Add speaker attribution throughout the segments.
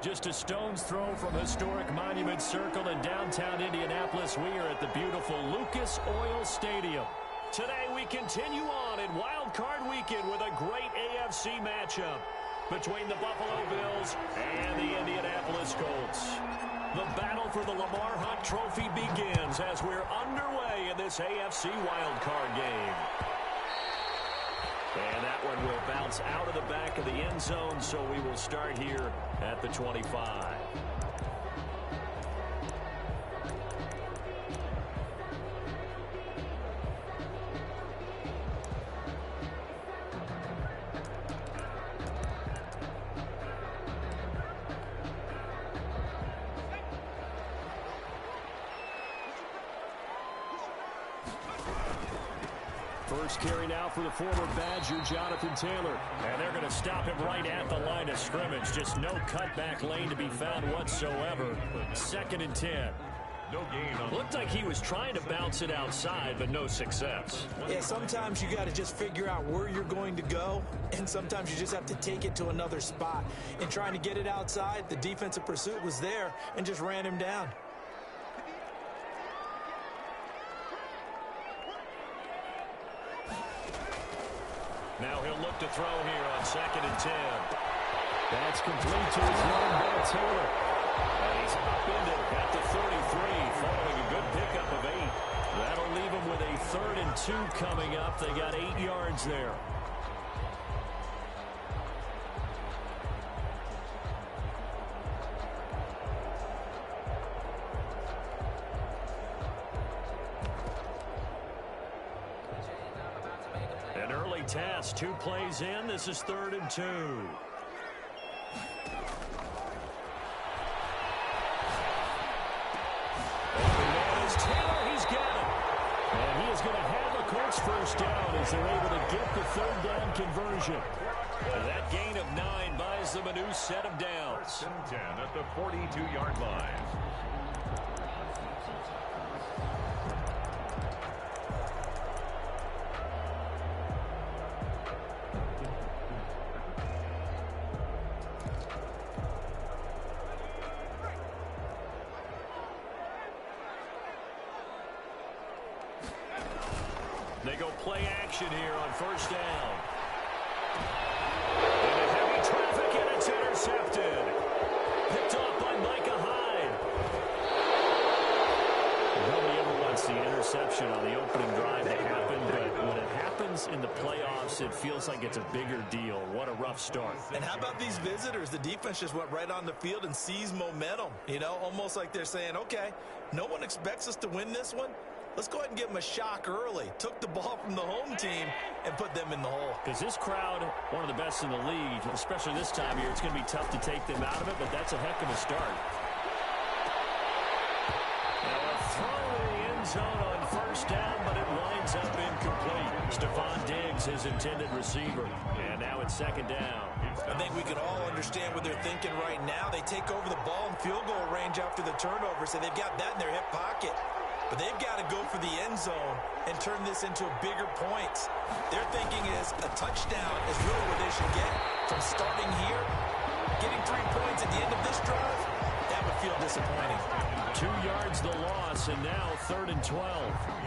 Speaker 1: Just a stone's throw from historic Monument Circle in downtown Indianapolis. We are at the beautiful Lucas Oil Stadium. Today we continue on in Wild Card Weekend with a great AFC matchup between the Buffalo Bills and the Indianapolis Colts. The battle for the Lamar Hunt Trophy begins as we're underway in this AFC Wild Card game. And that one will bounce out of the back of the end zone, so we will start here at the 25. First carry now for the former Badger, Jonathan Taylor. And they're going to stop him right at the line of scrimmage. Just no cutback lane to be found whatsoever. 2nd and 10.
Speaker 2: No gain.
Speaker 1: Looked like he was trying to bounce it outside, but no success.
Speaker 3: Yeah, sometimes you got to just figure out where you're going to go, and sometimes you just have to take it to another spot. In trying to get it outside, the defensive pursuit was there and just ran him down.
Speaker 1: Now he'll look to throw here on 2nd and 10. That's complete to his running back, Taylor. And he's upended at the 33, following a good pickup of 8. That'll leave him with a 3rd and 2 coming up. They got 8 yards there. Task, 2 plays in. This is 3rd and 2. Open man is Taylor. He's got it. And he is going to have a Colts first down as they're able to get the 3rd down conversion. And that gain of 9 buys them a new set of downs.
Speaker 2: 1st and 10 at the 42-yard line.
Speaker 1: They go play action here on 1st down. Into heavy traffic, and it's intercepted. Picked off by Micah Hyde. Nobody ever wants the interception on the opening drive to happen, but when it happens in the playoffs, it feels like it's a bigger deal. What a rough start.
Speaker 3: And how about these visitors? The defense just went right on the field and seized momentum. You know, almost like they're saying, okay, no one expects us to win this one. Let's go ahead and give them a shock early. Took the ball from the home team and put them in the hole.
Speaker 1: Because this crowd, one of the best in the league, especially this time of year, it's going to be tough to take them out of it, but that's a heck of a start. Now a throw in the end zone on 1st down, but it winds up incomplete. Stephon Diggs, his intended receiver. And now it's 2nd down.
Speaker 3: I think we can all understand what they're thinking right now. They take over the ball in field goal range after the turnover, so they've got that in their hip pocket. But they've got to go for the end zone and turn this into bigger points. Their thinking is a touchdown is really what they should get from starting here. Getting 3 points at the end of this drive, that would feel disappointing.
Speaker 1: 2 yards the loss, and now 3rd and 12.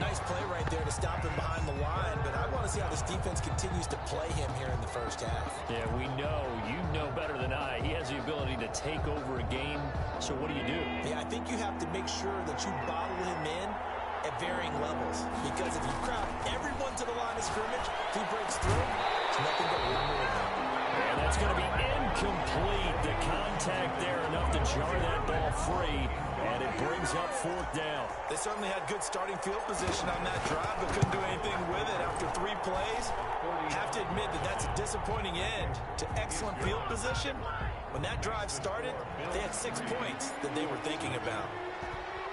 Speaker 3: Nice play right there to stop him behind the line, but I want to see how this defense continues to play him here in the 1st half.
Speaker 1: Yeah, we know. You know better than I. He has the ability to take over a game, so what do you do?
Speaker 3: Yeah, I think you have to make sure that you bottle him in at varying levels, because if you crowd everyone to the line of scrimmage, if he breaks through, it's nothing but one more of them.
Speaker 1: And that's going to be incomplete. The contact there enough to jar that ball free, and it brings up 4th down.
Speaker 3: They certainly had good starting field position on that drive, but couldn't do anything with it after 3 plays. Have to admit that that's a disappointing end to excellent field position. When that drive started, they had 6 points that they were thinking about.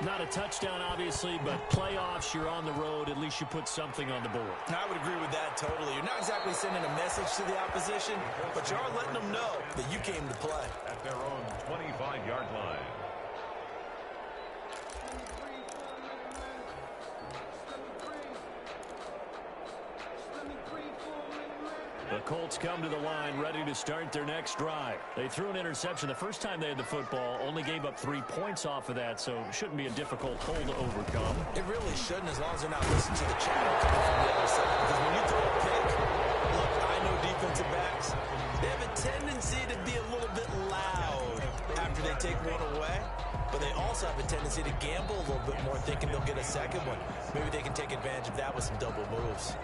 Speaker 1: Not a touchdown, obviously, but playoffs, you're on the road. At least you put something on the board.
Speaker 3: I would agree with that totally. You're not exactly sending a message to the opposition, but you are letting them know that you came to play.
Speaker 2: At their own 25-yard line.
Speaker 1: The Colts come to the line ready to start their next drive. They threw an interception the first time they had the football, only gave up 3 points off of that, so it shouldn't be a difficult hole to overcome.
Speaker 3: It really shouldn't, as long as they're not listening to the chatter coming from the other side. Because when you throw a pick, look, I know defensive backs, they have a tendency to be a little bit loud after they take one away. But they also have a tendency to gamble a little bit more, thinking they'll get a second one. Maybe they can take advantage of that with some double moves.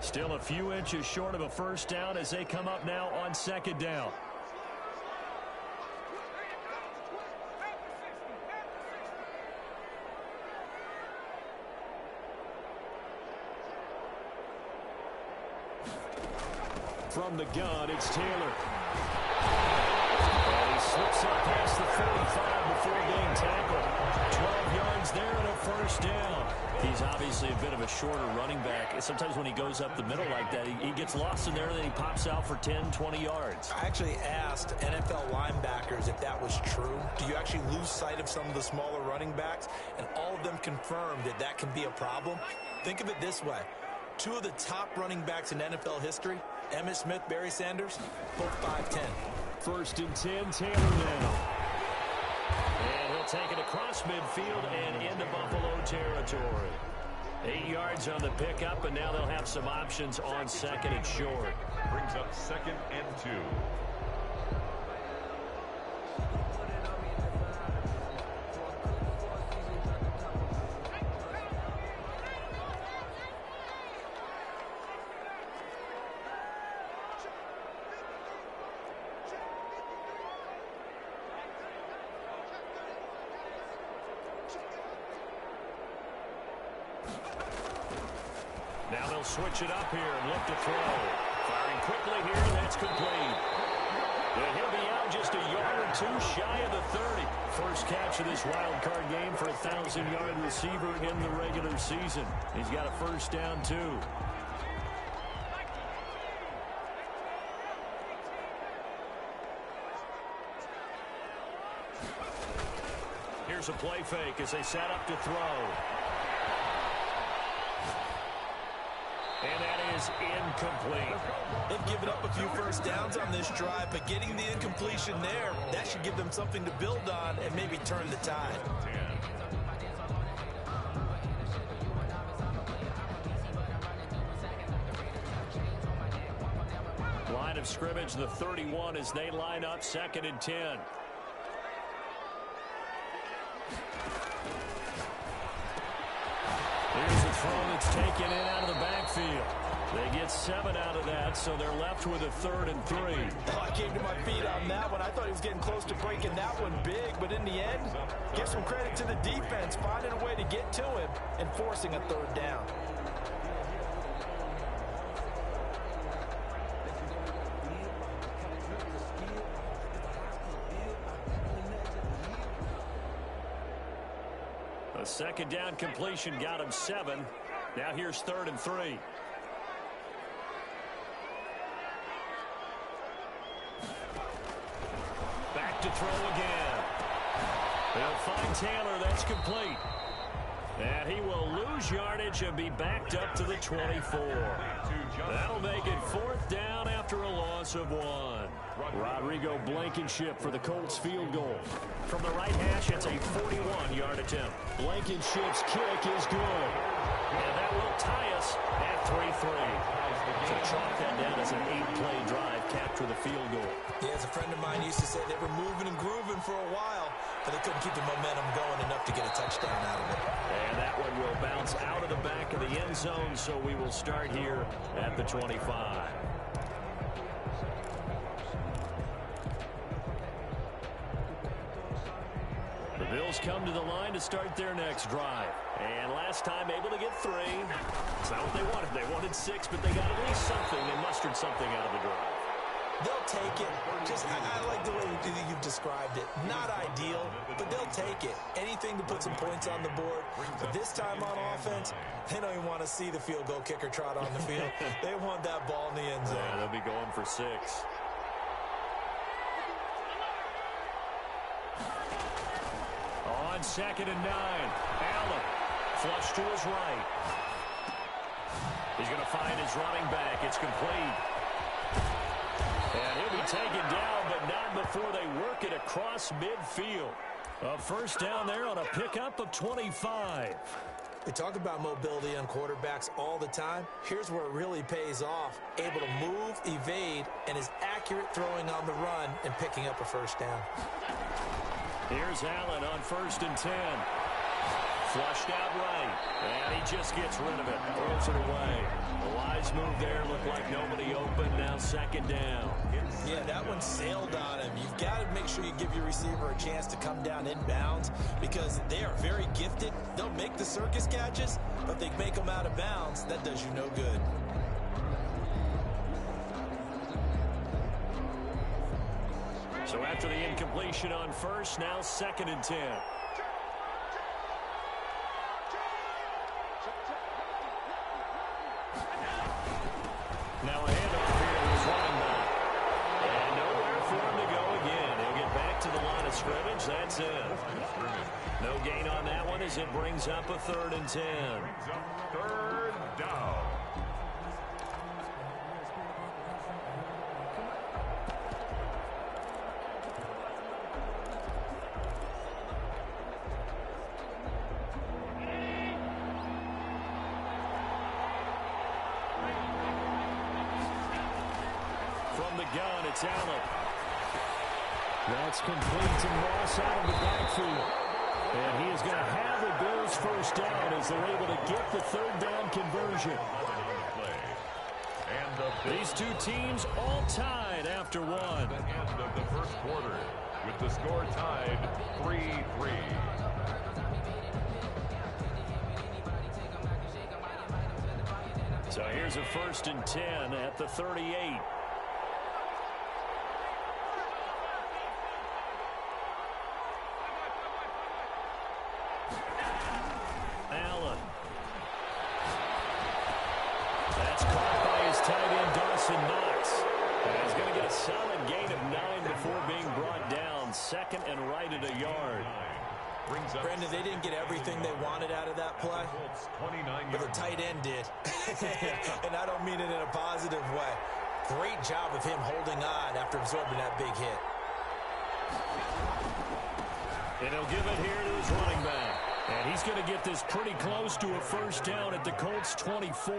Speaker 1: Still a few inches short of a first down as they come up now on second down. From the gun, it's Taylor. And he slips up past the 45 before being tackled. 12 yards there and a first down. He's obviously a bit of a shorter running back. Sometimes when he goes up the middle like that, he gets lost in there, and then he pops out for 10, 20 yards.
Speaker 3: I actually asked NFL linebackers if that was true. Do you actually lose sight of some of the smaller running backs? And all of them confirmed that that can be a problem. Think of it this way. 2 of the top running backs in NFL history, Emmitt Smith, Barry Sanders, both 5'10".
Speaker 1: First and 10, Taylor now. And he'll take it across midfield and into Buffalo territory. 8 yards on the pickup, and now they'll have some options on second and short.
Speaker 2: Brings up 2nd and 2.
Speaker 1: Now they'll switch it up here and look to throw. Firing quickly here, that's complete. And he'll be out just a yard or 2 shy of the 30. First catch of this wild card game for a 1,000-yard receiver in the regular season. He's got a first down, too. Here's a play fake as they set up to throw. And that is incomplete.
Speaker 3: They've given up a few first downs on this drive, but getting the incompletion there, that should give them something to build on and maybe turn the tide.
Speaker 1: Line of scrimmage, the 31, as they line up 2nd and 10. Here's a throw that's taken in out of the backfield. They get 7 out of that, so they're left with a 3rd and 3.
Speaker 3: Oh, I came to my feet on that one. I thought he was getting close to breaking that one big, but in the end, give some credit to the defense, finding a way to get to him and forcing a 3rd down.
Speaker 1: A 2nd down completion got him 7. Now here's 3rd and 3. Back to throw again. They'll find Taylor. That's complete. And he will lose yardage and be backed up to the 24. That'll make it 4th down after a loss of 1. Rodrigo Blankenship for the Colts field goal. From the right hash, it's a 41-yard attempt. Blankenship's kick is good. And that will tie us at 3-3. So chalk that down as an 8-play drive, capture the field goal.
Speaker 3: Yeah, as a friend of mine used to say, they were moving and grooving for a while, but they couldn't keep the momentum going enough to get a touchdown out of it.
Speaker 1: And that one will bounce out of the back of the end zone, so we will start here at the 25. The Bills come to the line to start their next drive. And last time able to get 3. It's not what they wanted. They wanted 6, but they got at least something. They mustered something out of the drive.
Speaker 3: They'll take it. I like the way you've described it. Not ideal, but they'll take it. Anything to put some points on the board. But this time on offense, they don't even want to see the field goal kicker trot on the field. They want that ball in the end zone.
Speaker 1: Yeah, they'll be going for 6. On 2nd and 9, Allen flush to his right. He's going to find his running back. It's complete. And he'll be taken down, but not before they work it across midfield. A first down there on a pickup of 25.
Speaker 3: We talk about mobility on quarterbacks all the time. Here's where it really pays off. Able to move, evade, and is accurate throwing on the run and picking up a first down.
Speaker 1: Here's Allen on 1st and 10. Flushed out right, and he just gets rid of it. Throws it away. A wise move there. Looked like nobody open. Now 2nd down.
Speaker 3: Yeah, that one sailed on him. You've got to make sure you give your receiver a chance to come down inbounds because they are very gifted. They'll make the circus catches, but they make them out of bounds. That does you no good.
Speaker 1: So after the incompletion on 1st, now 2nd and 10. Now a handoff here to his running back. And nowhere for him to go again. He'll get back to the line of scrimmage. That's it. No gain on that one as it brings up a 3rd and 10.
Speaker 2: 3rd down.
Speaker 1: From the gun, it's Allen. That's complete to Moss out of the backfield. And he is going to have the Bills first down as they're able to get the 3rd down conversion. These two teams all tied after one.
Speaker 2: At the end of the first quarter with the score tied 3-3.
Speaker 1: So here's a 1st and 10 at the 38. Allen. That's caught by his tight end, Dawson Knox. And he's going to get a solid gain of 9 before being brought down. 2nd and right at a yard.
Speaker 3: Brandon, they didn't get everything they wanted out of that play, but the tight end did. And I don't mean it in a positive way. Great job of him holding on after absorbing that big hit.
Speaker 1: And he'll give it here to his running back. And he's going to get this pretty close to a first down at the Colts 24.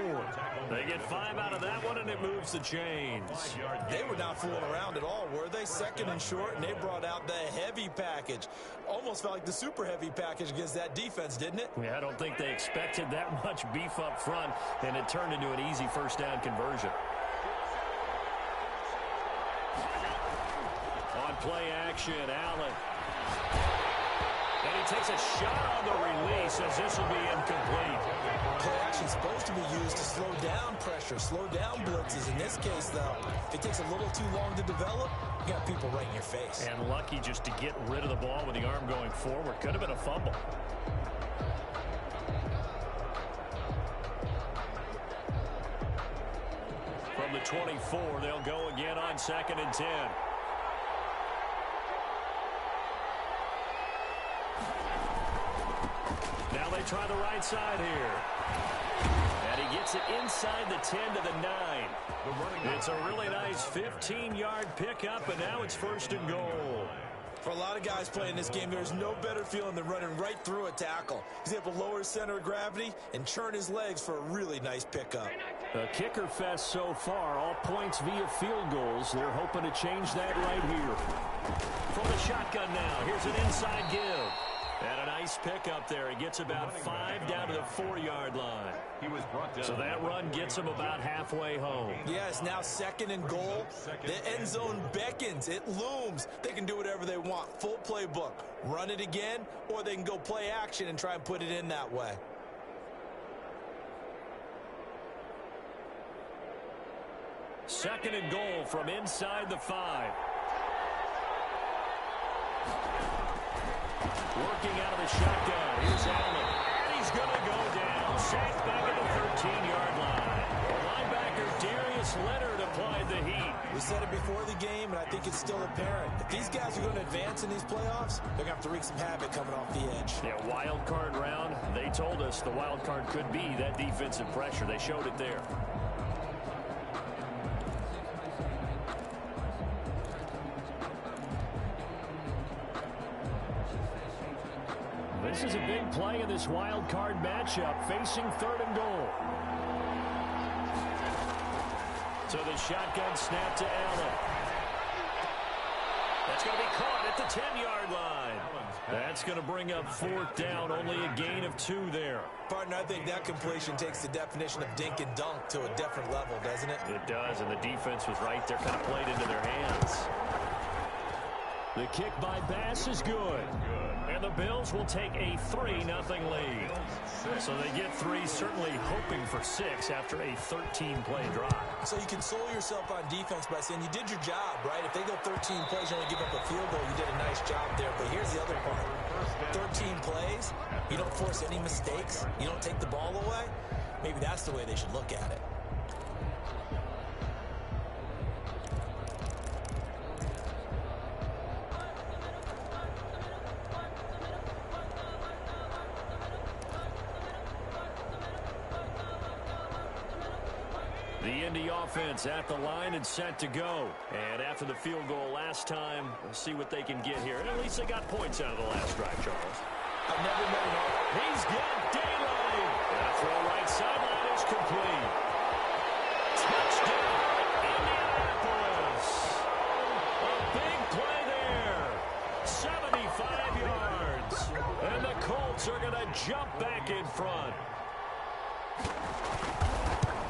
Speaker 1: They get 5 out of that one, and it moves the chains.
Speaker 3: They were not fooling around at all, were they? 2nd and short, and they brought out the heavy package. Almost felt like the super heavy package against that defense, didn't it?
Speaker 1: Yeah, I don't think they expected that much beef up front, and it turned into an easy first down conversion. On play action, Allen. And he takes a shot on the release as this will be incomplete.
Speaker 3: Play action is supposed to be used to slow down pressure, slow down blitzes. In this case, though, if it takes a little too long to develop, you got people right in your face.
Speaker 1: And lucky just to get rid of the ball with the arm going forward. Could have been a fumble. From the 24, they'll go again on 2nd and 10. Now they try the right side here. And he gets it inside the 10 to the 9. It's a really nice 15-yard pickup, and now it's 1st and goal.
Speaker 3: For a lot of guys playing this game, there's no better feeling than running right through a tackle. He's able to lower his center of gravity and churn his legs for a really nice pickup.
Speaker 1: A kicker fest so far, all points via field goals. They're hoping to change that right here. From the shotgun now, here's an inside give. And a nice pickup there. He gets about 5 down to the 4-yard line.
Speaker 2: He was brought down.
Speaker 1: So that run gets him about halfway home.
Speaker 3: Yes, now 2nd and goal. The end zone beckons. It looms. They can do whatever they want. Full playbook. Run it again, or they can go play action and try and put it in that way.
Speaker 1: Second and goal from inside the 5. Working out of the shotgun. Here's Allen. And he's going to go down. Sacked back at the 13-yard line. Linebacker Darius Leonard of applied the heat.
Speaker 3: We said it before the game, and I think it's still apparent. If these guys are going to advance in these playoffs, they're going to have to wreak some havoc coming off the edge.
Speaker 1: Yeah, wild card round. They told us the wild card could be that defensive pressure. They showed it there. This is a big play in this wild card matchup, facing 3rd and goal. So the shotgun snap to Allen. That's going to be caught at the 10-yard line. That's going to bring up 4th down, only a gain of 2 there.
Speaker 3: Partner, I think that completion takes the definition of dink and dunk to a different level, doesn't it?
Speaker 1: It does, and the defense was right there, kind of played into their hands. The kick by Bass is good. And the Bills will take a 3-0 lead. So they get 3, certainly hoping for 6 after a 13-play drive.
Speaker 3: So you console yourself on defense by saying you did your job, right? If they go 13 plays, you only give up a field goal, you did a nice job there. But here's the other part. 13 plays, you don't force any mistakes, you don't take the ball away. Maybe that's the way they should look at it.
Speaker 1: The Indy offense at the line and set to go. And after the field goal last time, we'll see what they can get here. And at least they got points out of the last drive, Charles.
Speaker 3: I've never met an offense.
Speaker 1: He's got daylight. And a throw right sideline is complete. Touchdown, Indianapolis. A big play there. 75 yards. And the Colts are going to jump back in front.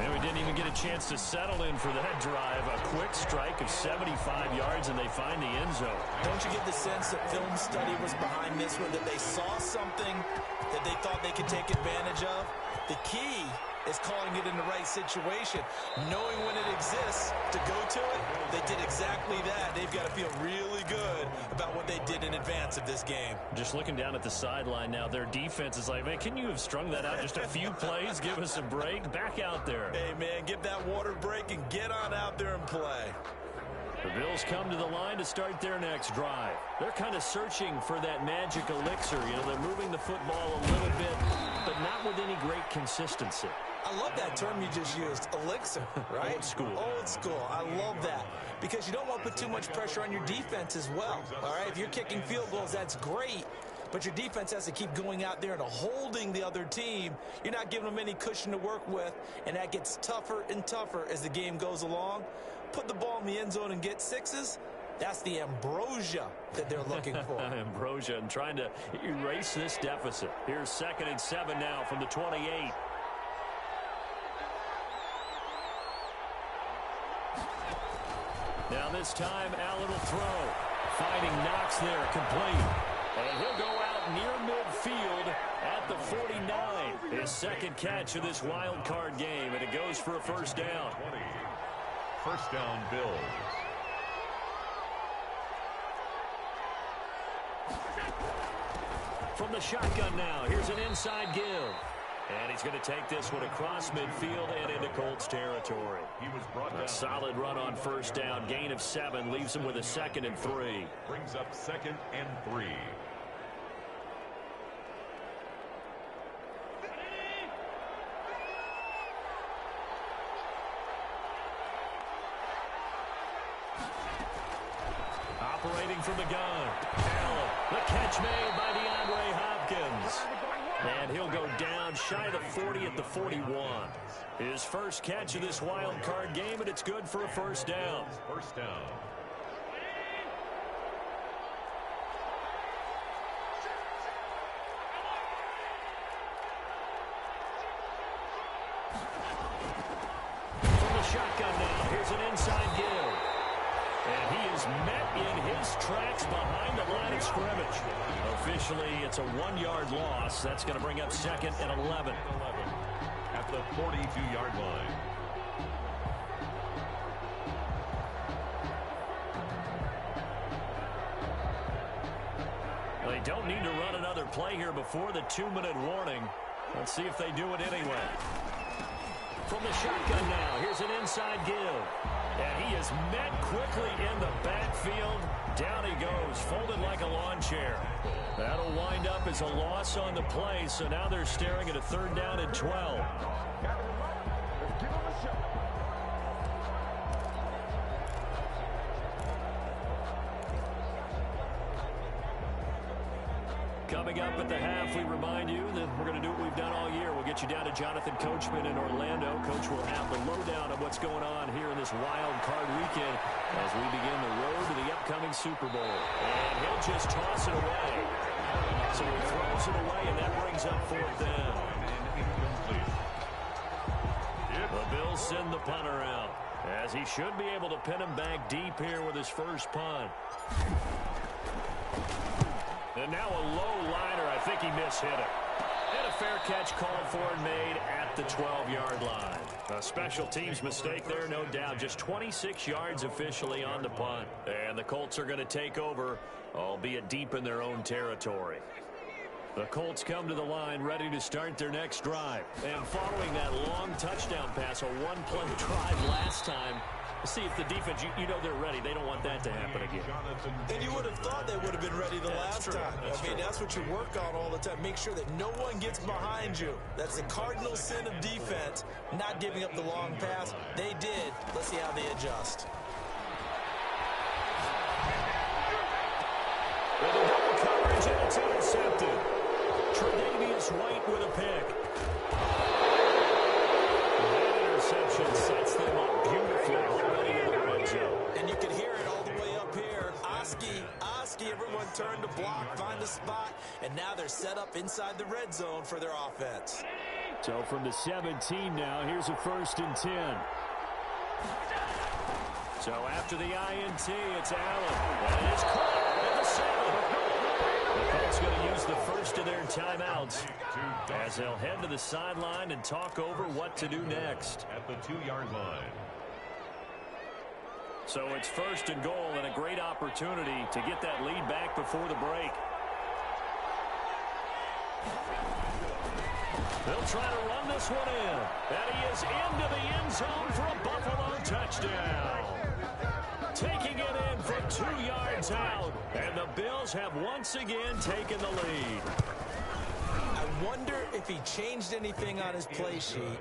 Speaker 1: And we didn't even get a chance to settle in for that drive. A quick strike of 75 yards, and they find the end zone.
Speaker 3: Don't you get the sense that film study was behind this one, that they saw something that they thought they could take advantage of? The key is calling it in the right situation. Knowing when it exists to go to it, they did exactly that. They've got to feel really good about what they did in advance of this game.
Speaker 1: Just looking down at the sideline now, their defense is like, man, can you have strung that out just a few plays? Give us a break. Back out there.
Speaker 3: Hey, man, give that water break and get on out there and play.
Speaker 1: The Bills come to the line to start their next drive. They're kind of searching for that magic elixir. You know, they're moving the football a little bit, but not with any great consistency.
Speaker 3: I love that term you just used, elixir, right?
Speaker 1: Old school.
Speaker 3: Old school. I love that because you don't want to put too much pressure on your defense as well, all right? If you're kicking field goals, that's great, but your defense has to keep going out there and holding the other team. You're not giving them any cushion to work with, and that gets tougher and tougher as the game goes along. Put the ball in the end zone and get 6s. That's the ambrosia that they're looking for.
Speaker 1: Ambrosia and trying to erase this deficit. Here's 2nd and 7 now from the 28. Now this time, Allen will throw. Finding Knox there, complete. And he'll go out near midfield at the 49. His 2nd catch of this wild card game, and it goes for a 1st down.
Speaker 2: 1st down, Bills.
Speaker 1: From the shotgun now, here's an inside give. And he's going to take this one across midfield and into Colts territory.
Speaker 2: He was brought down.
Speaker 1: A solid run on 1st down. Gain of 7 leaves him with a 2nd and 3.
Speaker 2: Brings up 2nd and 3.
Speaker 1: Operating from the gun. Allen, the catch made by DeAndre Hopkins. And he'll go down shy of the 40 at the 41. His 1st catch of this wild card game, and it's good for a 1st down.
Speaker 2: 1st down.
Speaker 1: From the shotgun now, here's an inside give. And he is met in his tracks behind the line of scrimmage. Officially, it's a 1-yard loss. That's going to bring up 2nd and 11.
Speaker 2: At the 42-yard line.
Speaker 1: Well, they don't need to run another play here before the 2-minute warning. Let's see if they do it anyway. from the shotgun now. Here's an inside give. And he is met quickly in the backfield. Down he goes, folded like a lawn chair. That'll wind up as a loss on the play, so now they're staring at a 3rd down and 12. Coming up at the half, we remind you that we're going to do what we've done all year. We'll get you down to Jonathan Coachman in Orlando. Coach will have the lowdown of what's going on here in this wild card weekend as we begin the road to the upcoming Super Bowl. And he'll just toss it away. So he throws it away, and that brings up 4th down. The Bills send the punter out, as he should be able to pin him back deep here with his first punt. And now a low liner. I think he mishit it. And a fair catch called for and made at the 12-yard line. A special teams mistake there, no doubt. Just 26 yards officially on the punt. And the Colts are going to take over, albeit deep in their own territory. The Colts come to the line ready to start their next drive. And following that long touchdown pass, a one-play drive last time, see if the defense, you know they're ready. They don't want that to happen again.
Speaker 3: And you would have thought they would have been ready the last time. I mean, that's what you work on all the time. Make sure that no one gets behind you. That's the cardinal sin of defense, not giving up the long pass. They did. Let's see how they adjust.
Speaker 1: With a double coverage, and it's intercepted. Tre'Davious White with a pick. That interception sets them up beautifully already in the red zone.
Speaker 3: And you can hear it all the way up here. Oski, everyone turned to block, find a spot, and now they're set up inside the red zone for their offense.
Speaker 1: So from the 17 now, here's a 1st and 10. So after the INT, it's Allen. And it's caught at the 7. The Colts going to use the first of their timeouts as they'll head to the sideline and talk over what to do next.
Speaker 2: At the 2-yard line.
Speaker 1: So it's 1st and goal, and a great opportunity to get that lead back before the break. They'll try to run this one in. And he is into the end zone for a Buffalo touchdown. Taking it in from 2 yards out. And the Bills have once again taken the lead.
Speaker 3: I wonder if he changed anything on his play sheet,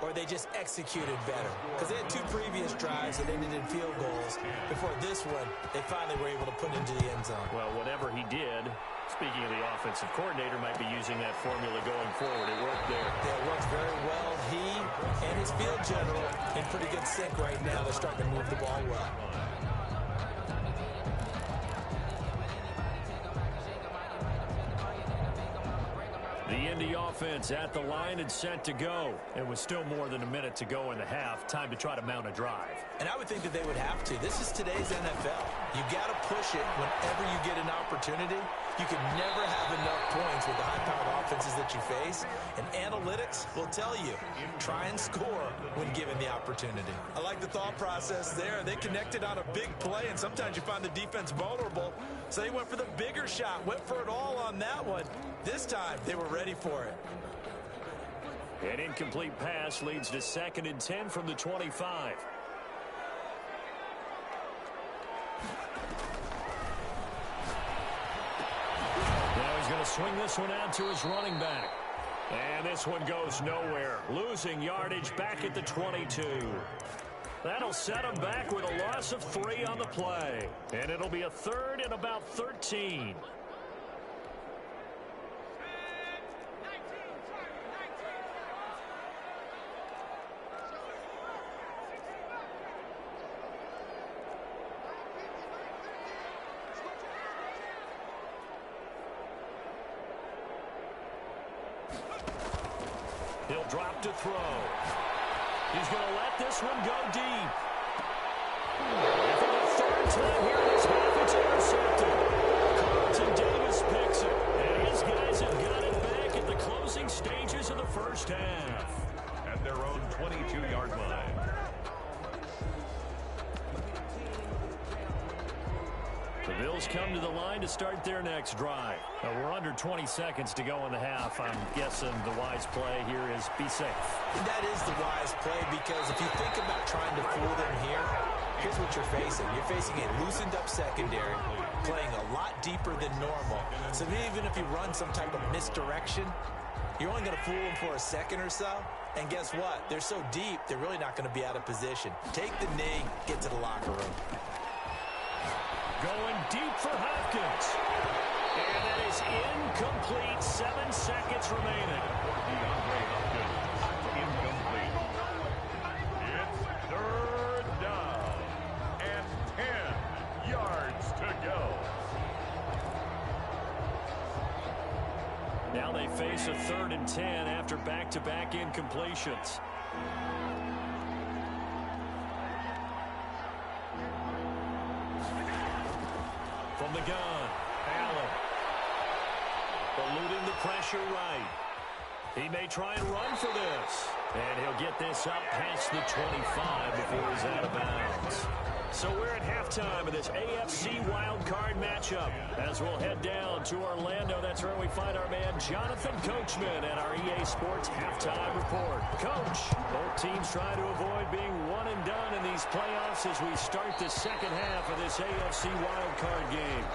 Speaker 3: or they just executed better. Because they had 2 previous drives that ended in field goals. Before this one, they finally were able to put into the end zone.
Speaker 1: Well, whatever he did, speaking of the offensive coordinator, might be using that formula going forward. It worked there.
Speaker 3: Yeah, it works very well. He and his field general in pretty good sync right now. They're starting to move the ball well.
Speaker 1: The Indy offense at the line and set to go. It was still more than a minute to go in the half. Time to try to mount a drive.
Speaker 3: And I would think that they would have to. This is today's NFL. You got to push it whenever you get an opportunity. You can never have enough points with the high-powered offenses that you face. And analytics will tell you, try and score when given the opportunity. I like the thought process there. They connected on a big play, and sometimes you find the defense vulnerable. So they went for the bigger shot, went for it all on that one. This time, they were ready for it.
Speaker 1: An incomplete pass leads to 2nd and 10 from the 25. Now he's going to swing this one out to his running back. And this one goes nowhere. Losing yardage back at the 22. That'll set him back with a loss of 3 on the play. And it'll be a 3rd and about 13. He'll drop to throw. He's going to let this one go deep. And for the 3rd time here in this half, it's intercepted. Carlton Davis picks it. And his guys have got it back at the closing stages of the first half.
Speaker 2: At their own 22-yard line.
Speaker 1: The Bills come to the line to start their next drive. We're under 20 seconds to go in the half. I'm guessing the wise play here is be safe.
Speaker 3: That is the wise play, because if you think about trying to fool them here, here's what you're facing. You're facing a loosened up secondary, playing a lot deeper than normal. So even if you run some type of misdirection, you're only going to fool them for a second or so. And guess what? They're so deep, they're really not going to be out of position. Take the knee, get to the locker room.
Speaker 1: Going deep for Hopkins. And that is incomplete. 7 seconds remaining.
Speaker 2: Incomplete. It's third down and 10 yards to go.
Speaker 1: Now they face a 3rd and 10 after back-to-back incompletions. From the gun, Allen. Eluding the pressure right. He may try and run for this. And he'll get this up past the 25 before he's out of bounds. So we're at halftime of this AFC Wildcard matchup. As we'll head down to Orlando, that's where we find our man Jonathan Coachman at our EA Sports Halftime Report. Coach, both teams try to avoid being one and done in these playoffs as we start the second half of this AFC Wildcard game.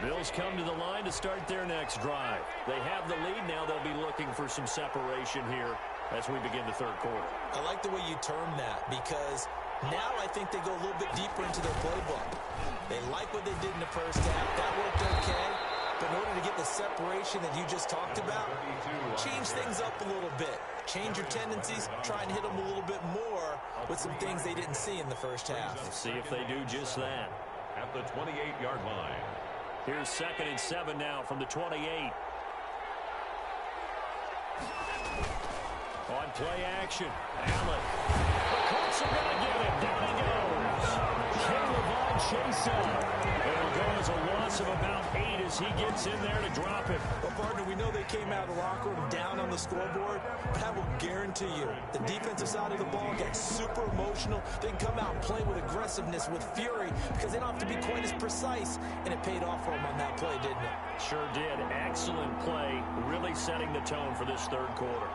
Speaker 1: Bills come to the line to start their next drive. They have the lead. Now they'll be looking for some separation here as we begin the third quarter.
Speaker 3: I like the way you term that, because now I think they go a little bit deeper into their playbook. They like what they did in the first half. That worked okay. But in order to get the separation that you just talked about, change things up a little bit. Change your tendencies. Try and hit them a little bit more with some things they didn't see in the first half.
Speaker 1: We'll see if they do just that.
Speaker 2: At the 28-yard line.
Speaker 1: Here's 2nd and 7 now from the 28. On play action, Allen. The Colts are going to get him. Down he goes. Caleb Chase. It'll go as a loss of about 8 as he gets in there to drop him.
Speaker 3: Well, partner, we know they came out of the locker room down on the scoreboard, but I will guarantee you the defensive side of the ball gets super emotional. They can come out and play with aggressiveness, with fury, because they don't have to be quite as precise, and it paid off for them on that play, didn't it?
Speaker 1: Sure did. Excellent play, really setting the tone for this third quarter.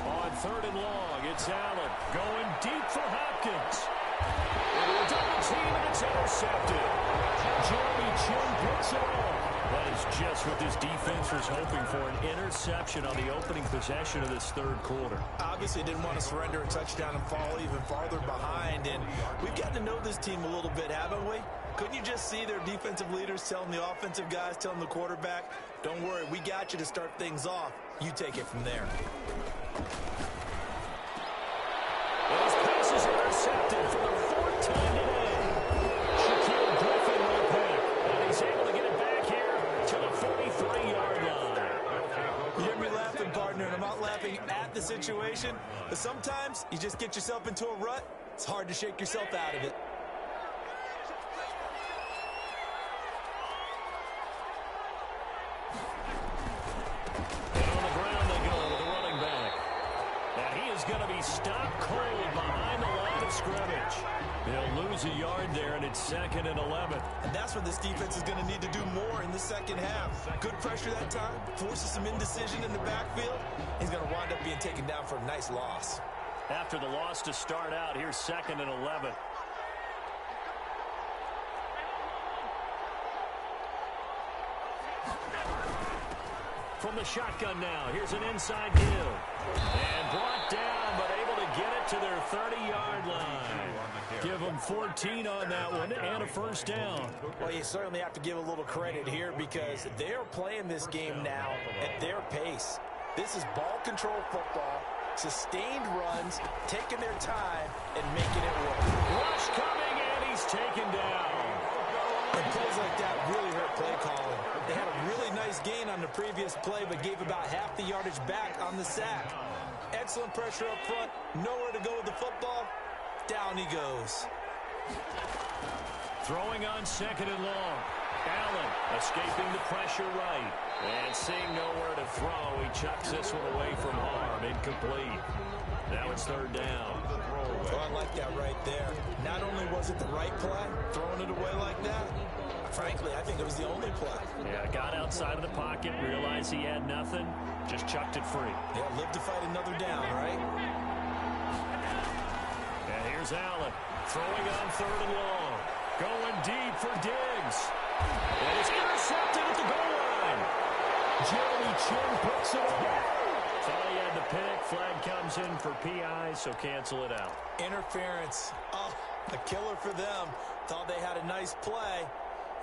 Speaker 1: On 3rd and long, it's Allen going deep for Hopkins. Double team, and it's intercepted. Jeremy Chin picks it off. That is just what this defense was hoping for, an interception on the opening possession of this third quarter.
Speaker 3: Obviously didn't want to surrender a touchdown and fall even farther behind, and we've gotten to know this team a little bit, haven't we? Couldn't you just see their defensive leaders telling the offensive guys, telling the quarterback, don't worry, we got you to start things off. You take it from there.
Speaker 1: Those passes intercepted for the 4th time today. Shaquille Griffin will pick, and he's able to get it back here to the 43-yard line.
Speaker 3: You hear me laughing, partner, and I'm not laughing at the situation, but sometimes you just get yourself into a rut. It's hard to shake yourself out of it.
Speaker 1: Going to be stopped cold behind the line of scrimmage. They'll lose a yard there, and it's 2nd and 11.
Speaker 3: And that's what this defense is going to need to do more in the second half. Good pressure that time, forces some indecision in the backfield. He's going to wind up being taken down for a nice loss.
Speaker 1: After the loss to start out, here's 2nd and 11. From the shotgun now, here's an inside deal. And brought down, but able to get it to their 30-yard line. Give them 14 on that one and a first down.
Speaker 3: Well, you certainly have to give a little credit here, because they're playing this game now at their pace. This is ball control football, sustained runs, taking their time, and making it work.
Speaker 1: Rush coming, and he's taken down.
Speaker 3: And plays like that really hurt play calling. They had a really nice gain on the previous play, but gave about half the yardage back on the sack. Excellent pressure up front, nowhere to go with the football. Down he goes.
Speaker 1: Throwing on 2nd and long. Allen escaping the pressure right. And seeing nowhere to throw, he chucks this one away from harm. Incomplete. Now it's third down.
Speaker 3: Oh, I like that right there. Not only was it the right play, throwing it away like that, frankly, I think it was the only play.
Speaker 1: Yeah, got outside of the pocket, realized he had nothing, just chucked it free.
Speaker 3: Yeah, live to fight another down, right?
Speaker 1: And here's Allen, throwing on third and long. Going deep for Diggs. And it's intercepted at the goal line. Jeremy Chin puts it off. Thought he had the pick. Flag comes in for PI, so cancel it out.
Speaker 3: Interference. Oh, a killer for them. Thought they had a nice play.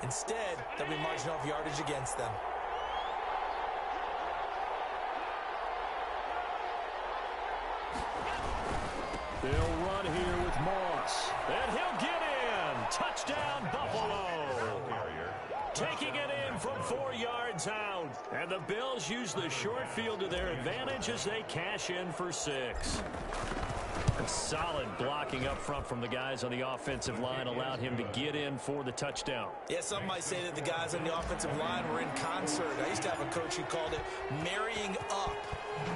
Speaker 3: Instead, they'll be marching off yardage against them.
Speaker 1: They'll run here with Moss. And he'll get in. Touchdown, Buffalo. Taking it in from 4 yards out. And the Bills use the short field to their advantage as they cash in for 6. A solid blocking up front from the guys on the offensive line allowed him to get in for the touchdown.
Speaker 3: Yeah, some might say that the guys on the offensive line were in concert. I used to have a coach who called it marrying up,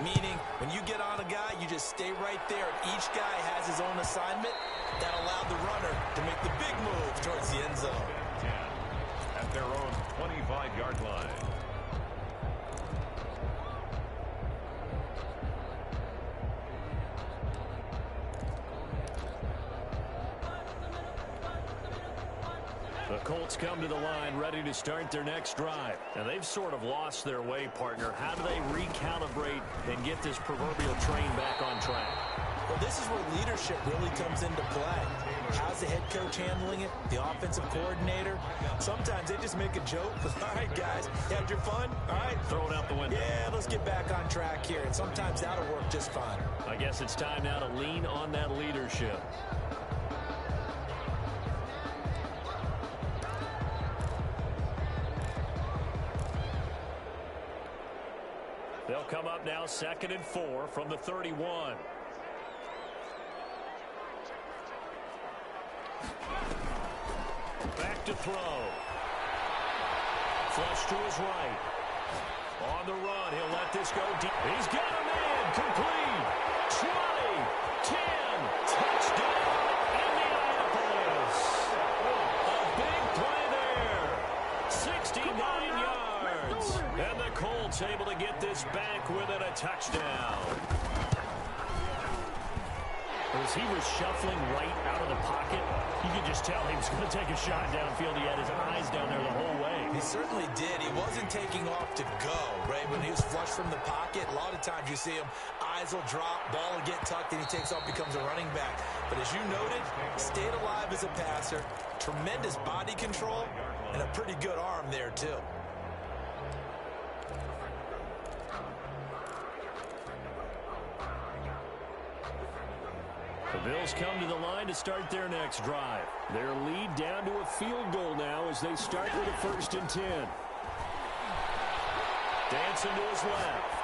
Speaker 3: meaning when you get on a guy, you just stay right there. And each guy has his own assignment. That allowed the runner to make the big move towards the end zone.
Speaker 2: 10 at their own 25-yard line.
Speaker 1: The Colts come to the line ready to start their next drive. And they've sort of lost their way, partner. How do they recalibrate and get this proverbial train back on track?
Speaker 3: Well, this is where leadership really comes into play. How's the head coach handling it? The offensive coordinator? Sometimes they just make a joke. All right, guys, you had your fun? All right.
Speaker 1: Throw it out the window.
Speaker 3: Yeah, let's get back on track here. And sometimes that'll work just fine.
Speaker 1: I guess it's time now to lean on that leadership. They'll come up now 2nd and 4 from the 31. Back to throw. Flush to his right. On the run, he'll let this go deep. He's got him in. Complete. 20, 10, touchdown, Indianapolis. A big play there. 69 yards. And the Colts able to get this back within a touchdown. As he was shuffling right out of the pocket, you could just tell he was going to take a shot downfield. He had his eyes down there the whole way.
Speaker 3: He certainly did. He wasn't taking off to go, right? When he was flushed from the pocket, a lot of times you see him, eyes will drop, ball will get tucked, and he takes off, becomes a running back. But as you noted, stayed alive as a passer, tremendous body control, and a pretty good arm there, too.
Speaker 1: The Bills come to the line to start their next drive. Their lead down to a field goal now as they start with a 1st and 10. Dancing to his left.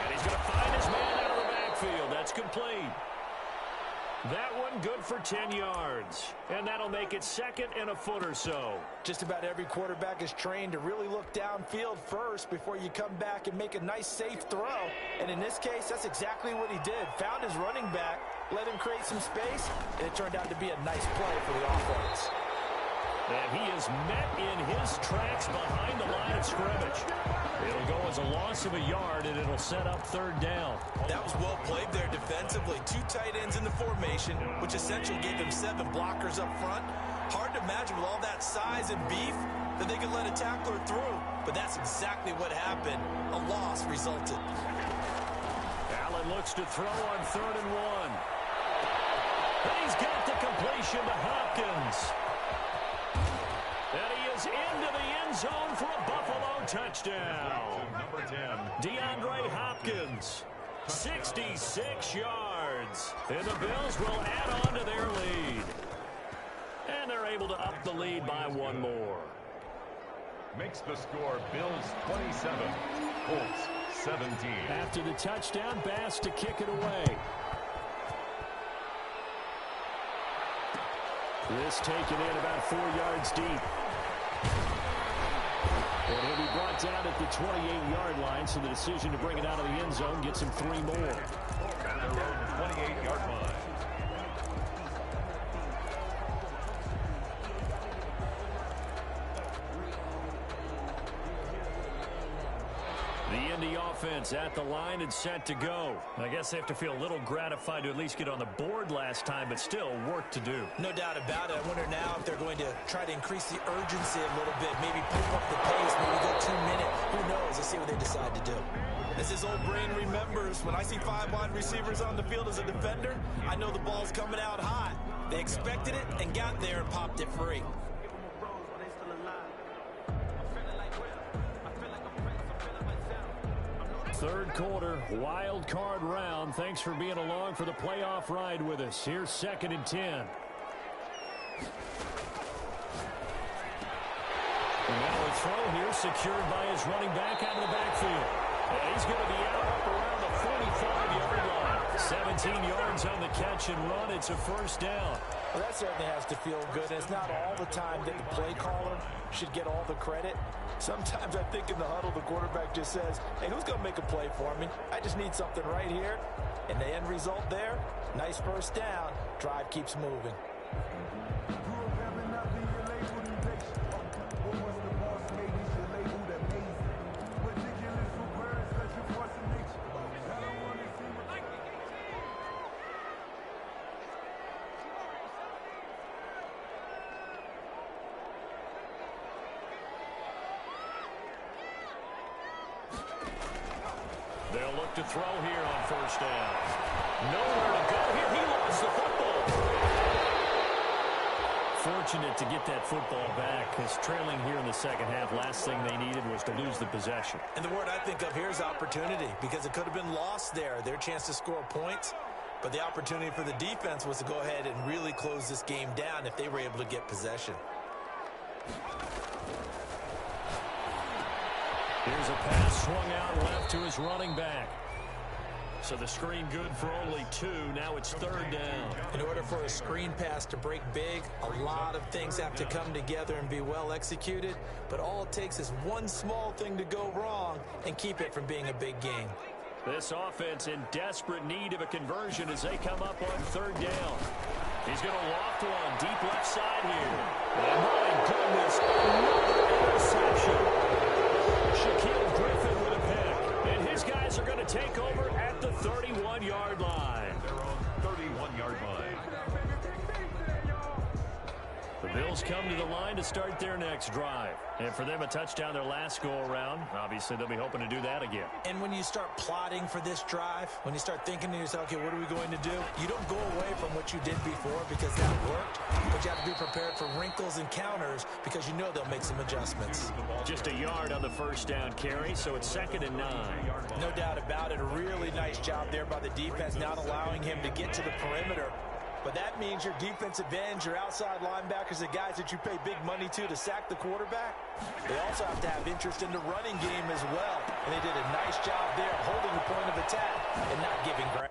Speaker 1: And he's going to find his man out of the backfield. That's complete. That one good for 10 yards. And that'll make it 2nd and a foot or so.
Speaker 3: Just about every quarterback is trained to really look downfield first before you come back and make a nice, safe throw. And in this case, that's exactly what he did. Found his running back, let him create some space, and it turned out to be a nice play for the offense.
Speaker 1: And he is met in his tracks behind the line of scrimmage. It'll go as a loss of a yard, and it'll set up 3rd down.
Speaker 3: That was well played there defensively. 2 tight ends in the formation, which essentially gave him 7 blockers up front. Hard to imagine with all that size and beef that they could let a tackler through. But that's exactly what happened. A loss resulted.
Speaker 1: Allen looks to throw on 3rd and 1. And he's got the completion to Hopkins. And he is into the end zone for a Buffalo touchdown.
Speaker 2: Number 10.
Speaker 1: DeAndre Hopkins, 66 yards. And the Bills will add on to their lead. And they're able to up the lead by 1 more.
Speaker 2: Makes the score Bills 27, Colts 17.
Speaker 1: After the touchdown, Bass to kick it away. This taken in about 4 yards deep. brought down at the 28-yard line, so the decision to bring it out of the end zone gets him 3 more.
Speaker 2: At their own 28-yard line.
Speaker 1: The Indy offense at the line and set to go. I guess they have to feel a little gratified to at least get on the board last time, but still work to do.
Speaker 3: No doubt about it. I wonder now if they're going to try to increase the urgency a little bit, maybe pump up the pace, maybe go 2 minute. Who knows? Let's see what they decide to do. As his old brain remembers, when I see 5 wide receivers on the field as a defender, I know the ball's coming out hot. They expected it and got there and popped it free.
Speaker 1: Third quarter, wild card round. Thanks for being along for the playoff ride with us. Here's 2nd and 10. And now a throw here secured by his running back out of the backfield. And he's going to be out up around the 45-yard line. 17 yards on the catch and run. It's a first down.
Speaker 3: Well, that certainly has to feel good. It's not all the time that the play caller should get all the credit. Sometimes I think in the huddle, the quarterback just says, hey, who's going to make a play for me? I just need something right here. And the end result there, nice first down. Drive keeps moving.
Speaker 1: They'll look to throw here on first down. Nowhere to go here. He lost the football. Fortunate to get that football back. Because trailing here in the second half, last thing they needed was to lose the possession.
Speaker 3: And the word I think of here is opportunity, because it could have been lost there. Their chance to score points. But the opportunity for the defense was to go ahead and really close this game down if they were able to get possession.
Speaker 1: Here's a pass swung out left to his running back. So the screen good for only 2. Now it's 3rd down.
Speaker 3: In order for a screen pass to break big, a lot of things have to come together and be well executed. But all it takes is one small thing to go wrong and keep it from being a big game.
Speaker 1: This offense in desperate need of a conversion as they come up on 3rd down. He's going to loft one deep left side here. And my goodness, another interception. Shaquille Griffin with a pick. And his guys are going to take over at the 31-yard line.
Speaker 2: Their own 31-yard line.
Speaker 1: The Bills come to the line to start their next drive. And for them, a touchdown their last go-around. Obviously, they'll be hoping to do that again.
Speaker 3: And when you start plotting for this drive, when you start thinking to yourself, okay, what are we going to do? You don't go away from what you did before because that worked. But you have to be prepared for wrinkles and counters because you know they'll make some adjustments.
Speaker 1: Just a yard on the first down carry, so it's 2nd and 9.
Speaker 3: No doubt about it. A really nice job there by the defense, not allowing him to get to the perimeter. But that means your defensive ends, your outside linebackers, the guys that you pay big money to sack the quarterback, they also have to have interest in the running game as well. And they did a nice job there holding the point of attack and not giving ground.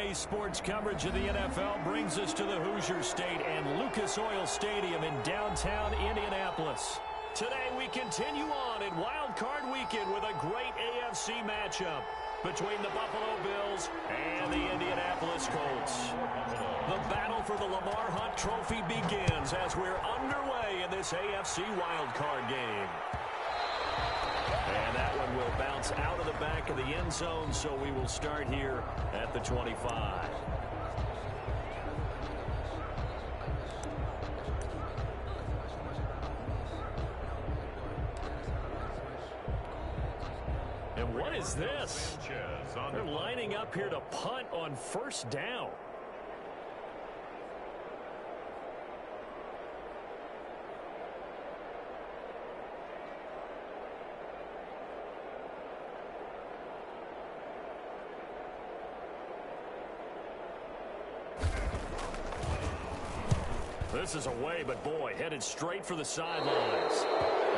Speaker 1: Today's sports coverage of the NFL brings us to the Hoosier State and Lucas Oil Stadium in downtown Indianapolis. Today we continue on in Wild Card Weekend with a great AFC matchup between the Buffalo Bills and the Indianapolis Colts. The battle for the Lamar Hunt Trophy begins as we're underway in this AFC wildcard game. And that one will bounce out of the back of the end zone, so we will start here at the 25. And what is this? They're lining up here to punt on first down. This is away, but boy, headed straight for the sidelines.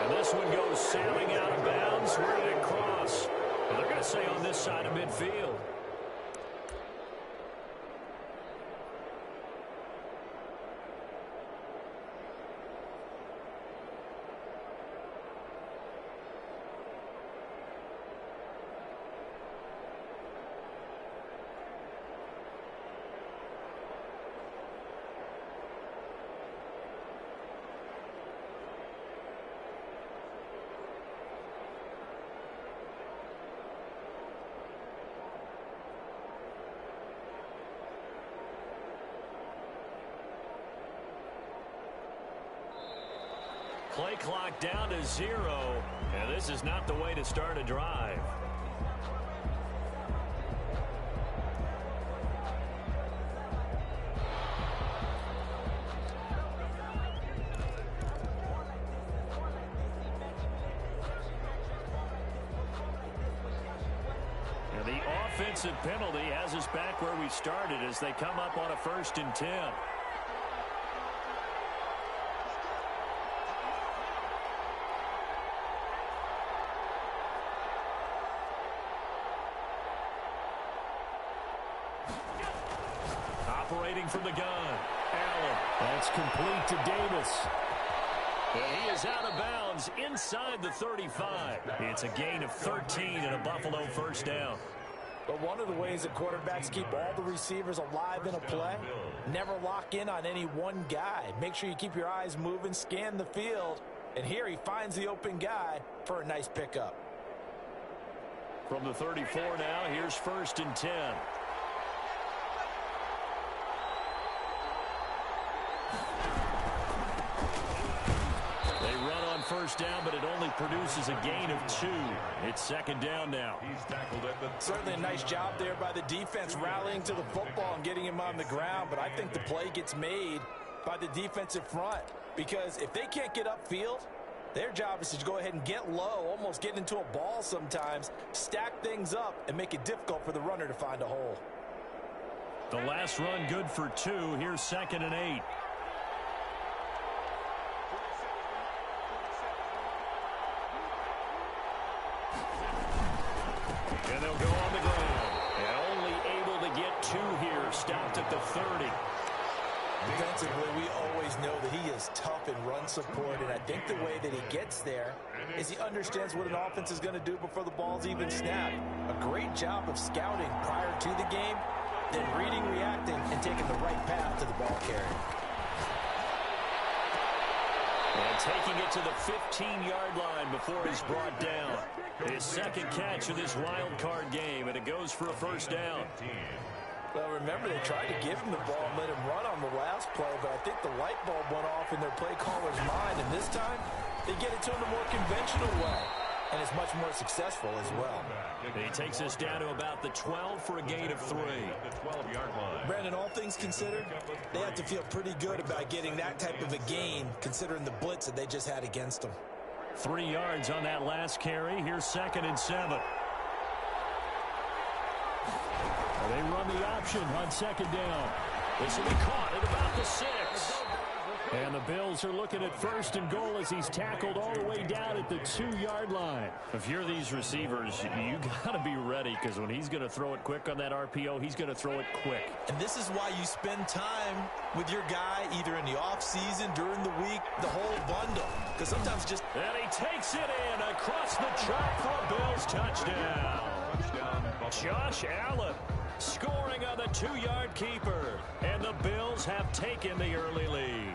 Speaker 1: And this one goes sailing out of bounds. Where did it cross? Well, they're going to say on this side of midfield. Play clock down to 0, and this is not the way to start a drive. And the offensive penalty has us back where we started as they come up on a 1st and 10. Operating from the gun. Allen. That's complete to Davis. And he is out of bounds inside the 35. It's a gain of 13 and a Buffalo first down.
Speaker 3: But one of the ways that quarterbacks keep all the receivers alive in a play, never lock in on any one guy. Make sure you keep your eyes moving, scan the field. And here he finds the open guy for a nice pickup.
Speaker 1: From the 34 now, here's 1st and 10. First down, but it only produces a gain of 2. It's 2nd down now.
Speaker 2: He's tackled at the
Speaker 3: certainly a nice job there by the defense rallying to the football and getting him on the ground, but I think the play gets made by the defensive front because if they can't get upfield, their job is to go ahead and get low, almost get into a ball sometimes, stack things up, and make it difficult for the runner to find a hole.
Speaker 1: The last run good for 2. Here's 2nd and 8. And they'll go on the ground. And only able to get 2 here. Stopped at the 30.
Speaker 3: Defensively, we always know that he is tough in run support, and I think the way that he gets there is he understands what an offense is going to do before the ball's even snapped. A great job of scouting prior to the game, then reading, reacting, and taking the right path to the ball carrier.
Speaker 1: And taking it to the 15-yard line before he's brought down. His 2nd catch of this wild card game, and it goes for a first down.
Speaker 3: Well, remember, they tried to give him the ball and let him run on the last play, but I think the light bulb went off in their play caller's mind, and this time they get it to him a more conventional way, and it's much more successful as well.
Speaker 1: He takes us down to about the 12 for a gain of 3.
Speaker 3: Brandon, all things considered, they have to feel pretty good about getting that type of a gain, considering the blitz that they just had against them.
Speaker 1: 3 yards on that last carry. Here's 2nd and 7. They run the option on 2nd down. This will be caught at about the 6. And the Bills are looking at 1st and goal as he's tackled all the way down at the 2-yard line. If you're these receivers, you got to be ready, because when he's going to throw it quick on that RPO, he's going to throw it quick.
Speaker 3: And this is why you spend time with your guy either in the offseason, during the week, the whole bundle. Because sometimes just...
Speaker 1: And he takes it in across the chop for a Bills touchdown. Josh Allen scoring on the 2-yard keeper. And the Bills have taken the early lead.